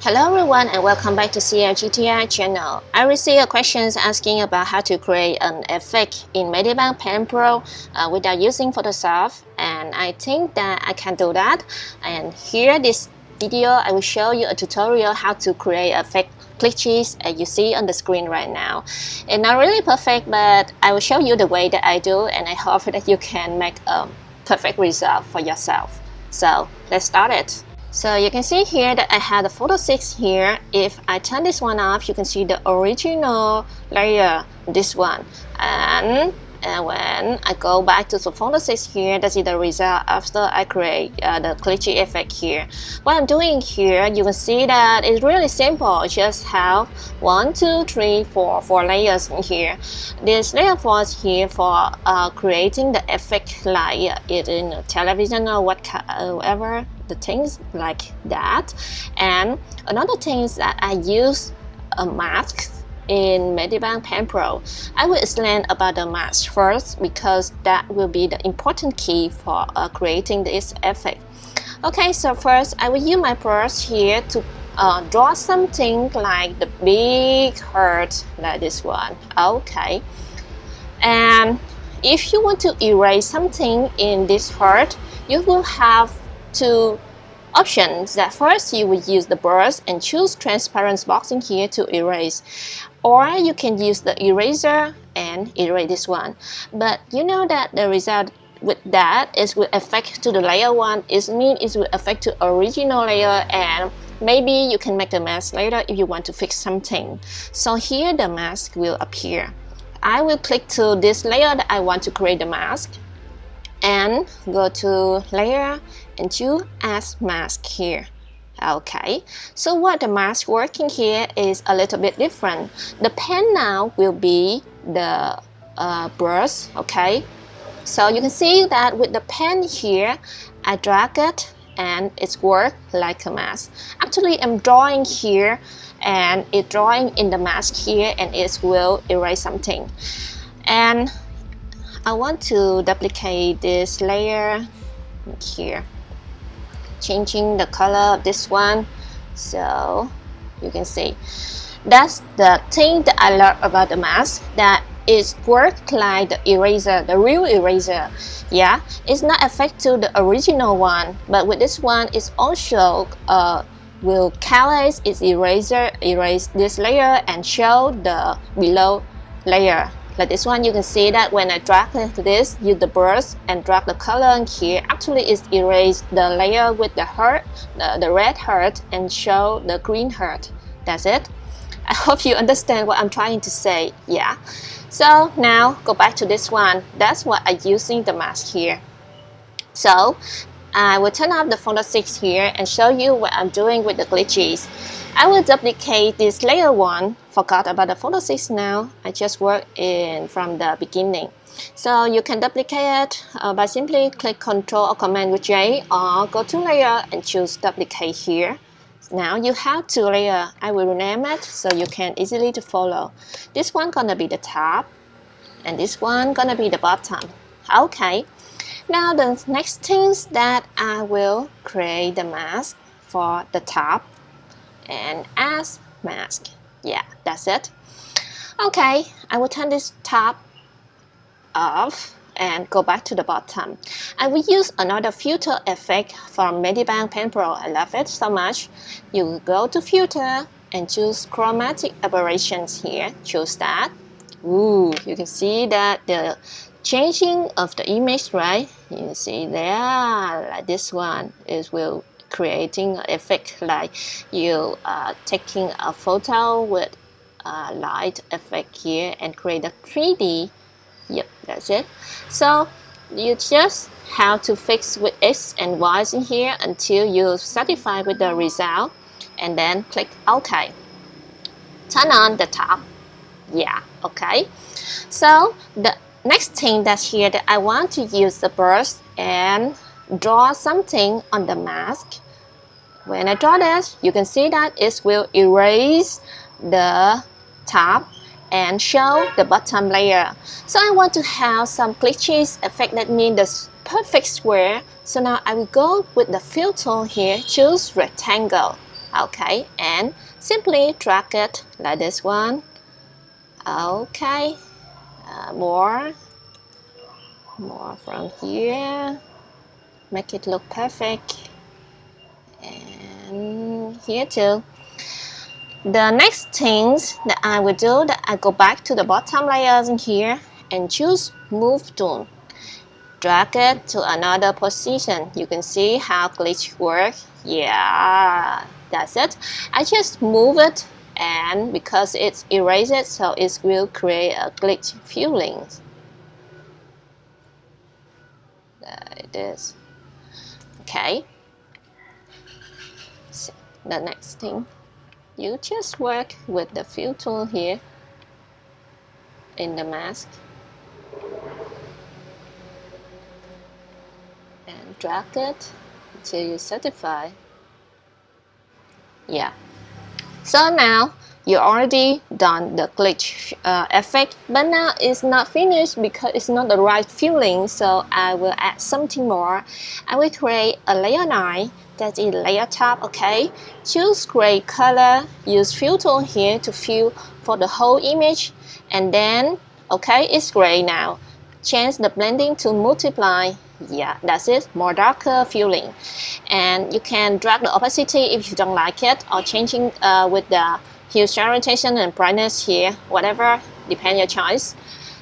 Hello everyone and welcome back to CLGTart channel. I received questions asking about how to create an effect in Medibang Paint Pro without using Photoshop, and I think that I can do that. And here this video I will show you a tutorial how to create effect glitches as you see on the screen right now. It's not really perfect, but I will show you the way that I do, and I hope that you can make a perfect result for yourself. So let's start it. So you can see here that I have the photo 6 here. If I turn this one off, you can see the original layer, this one. And when I go back to the photo 6 here, that's the result after I create the glitchy effect here. What I'm doing here, you can see that it's really simple. Just have 1, 2, 3, 4 layers in here. This layer 4 is here for creating the effect like it in a television or whatever. The things like that. And another thing is that I use a mask in Medibang Paint Pro. I will explain about the mask first because that will be the important key for creating this effect. Okay, so first I will use my brush here to draw something like the big heart like this one. Okay, and if you want to erase something in this heart, you will have two options. That first you will use the brush and choose transparent box in here to erase, or you can use the eraser and erase this one. But you know that the result with that is will affect to the layer 1. It means it will affect to original layer, and maybe you can make the mask later if you want to fix something. So here the mask will appear. I will click to this layer that I want to create the mask and go to layer and choose add mask here. Okay, so what the mask working here is a little bit different. The pen now will be the brush. Okay, so you can see that with the pen here I drag it and it's work like a mask. Actually I'm drawing here and it's drawing in the mask here, and it will erase something. And I want to duplicate this layer here, changing the color of this one. So you can see that's the thing that I love about the mask, that it works like the eraser, the real eraser. Yeah, it's not affect to the original one, but with this one it's also will calculate its eraser, erase this layer and show the below layer. Like this one, you can see that when I drag this, use the brush and drag the color in here, actually it's erase the layer with the heart, the red heart, and show the green heart. That's it. I hope you understand what I'm trying to say. Yeah. So now go back to this one. That's what I'm using the mask here. So I will turn off the photo 6 here and show you what I'm doing with the glitches. I will duplicate this layer 1. Forgot about the photo 6 now. I just work in from the beginning. So you can duplicate it by simply click Ctrl or Command with J, or go to layer and choose duplicate here. Now you have 2 layers. I will rename it so you can easily to follow. This one gonna be the top and this one gonna be the bottom. Okay. Now the next things that I will create the mask for the top and add mask. Yeah, that's it. Okay, I will turn this top off and go back to the bottom. I will use another filter effect from Medibang Paint Pro. I love it so much. You will go to filter and choose Chromatic Aberrations here. Choose that. Ooh, you can see that the changing of the image, right? You can see there, like this one is will creating an effect like you taking a photo with a light effect here and create a 3D. Yep, that's it. So you just have to fix with X and Y in here until you're satisfied with the result, and then click OK. Turn on the top. Yeah, okay. So the next thing that's here that I want to use the brush and draw something on the mask. When I draw this, you can see that it will erase the top and show the bottom layer. So I want to have some glitches effect, that means the perfect square. So now I will go with the filter here, choose rectangle. Okay, and simply drag it like this one. Okay, more from here, make it look perfect, and here too. The next things that I will do, that I go back to the bottom layers in here and choose move tool. Drag it to another position. You can see how glitch works. Yeah, that's it. I just move it, and because it's erased, so it will create a glitch feeling. There it is. Okay. So the next thing, you just work with the fill tool here in the mask and drag it until you satisfy. Yeah. So now you already done the glitch effect, but now it's not finished because it's not the right feeling. So I will add something more. I will create a layer 9, that is layer top. Okay, choose gray color, use fill tool here to fill for the whole image, and then okay, it's gray now. Change the blending to multiply. Yeah, that's it, more darker feeling. And you can drag the opacity if you don't like it, or changing with the hue saturation and brightness here, whatever, depend your choice.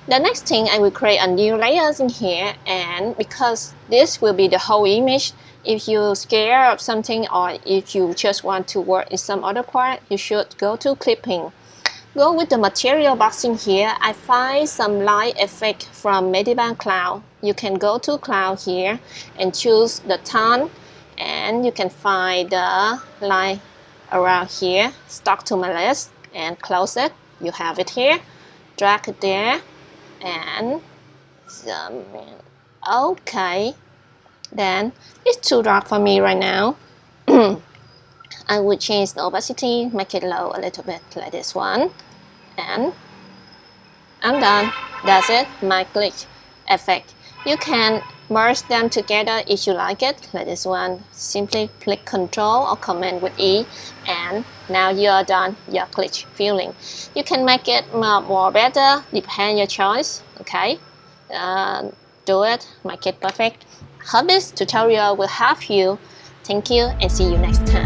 The next thing, I will create a new layers in here, and because this will be the whole image, if you're scared of something or if you just want to work in some other part, you should go to clipping. Go with the material box in here. I find some light effect from Medibang Cloud. You can go to Cloud here and choose the tone, and you can find the light around here. Stuck to my list and close it. You have it here. Drag it there and zoom in. Okay, then it's too dark for me right now. I will change the opacity, make it low a little bit like this one, and I'm done. That's it, my glitch effect. You can merge them together if you like it, like this one. Simply click Control or Command with E, and now you're done your glitch feeling. You can make it more better, depend your choice. Okay, do it, make it perfect. Hope this tutorial will help you. Thank you and see you next time.